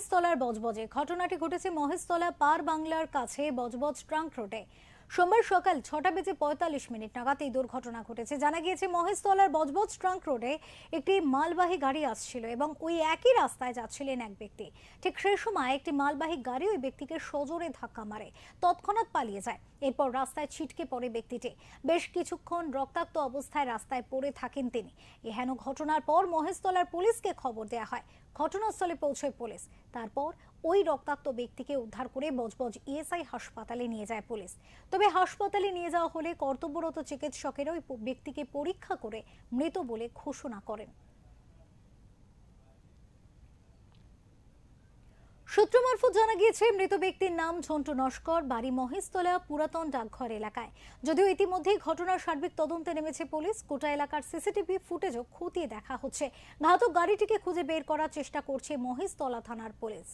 মহেশতলার বজবজে। ঘটনাটি ঘটেছে মহেশতলা পার বাংলার কাছে বজবজ ট্রাঙ্ক রোডে। সোমবার সকাল 6:45 নাগাদ এই দুর্ঘটনা ঘটেছে। জানা গিয়েছে মহেশতলার বজবজ ট্রাঙ্ক রোডে একটি মালবাহী গাড়ি আসছিল এবং ওই একই রাস্তায় যাচ্ছিলেন এক ব্যক্তি। ঠিক সেই সময় একটি মালবাহী গাড়ি ওই ব্যক্তিকে সজোরে ধাক্কা মারে, তৎক্ষণাৎ পালিয়ে যায়। এরপর রাস্তায় ছিটকে পড়ে ব্যক্তিটি। বেশ কিছুক্ষণ রক্তাক্ত অবস্থায় রাস্তায় পড়ে থাকেন তিনি। এহেন ঘটনার পর মহেশতলার পুলিশকে খবর দেওয়া হয়। ঘটনাস্থলে পৌঁছয় পুলিশ। তারপর ওই রক্তাক্ত ব্যক্তিকে উদ্ধার করে বজবজ ইএসআই হাসপাতালে নিয়ে যায় পুলিশ। তবে হাসপাতালে নিয়ে যাওয়া হলে কর্তব্যরত চিকিৎসকেরা ওই ব্যক্তিকে পরীক্ষা করে মৃত বলে ঘোষণা করেন। সূত্র মারফত জানা গিয়েছে মৃত ব্যক্তির নাম ঝন্টু নস্কর, বাড়ি মহেশতলা পুরাতন ডাকঘর এলাকায়। যদিও ইতিমধ্যেই ঘটনার সার্বিক তদন্তে নেমেছে পুলিশ। গোটা এলাকার সিসিটিভি ফুটেজও খতিয়ে দেখা হচ্ছে। ঘাতক গাড়িটিকে খুঁজে বের করার চেষ্টা করছে মহেশতলা থানার পুলিশ।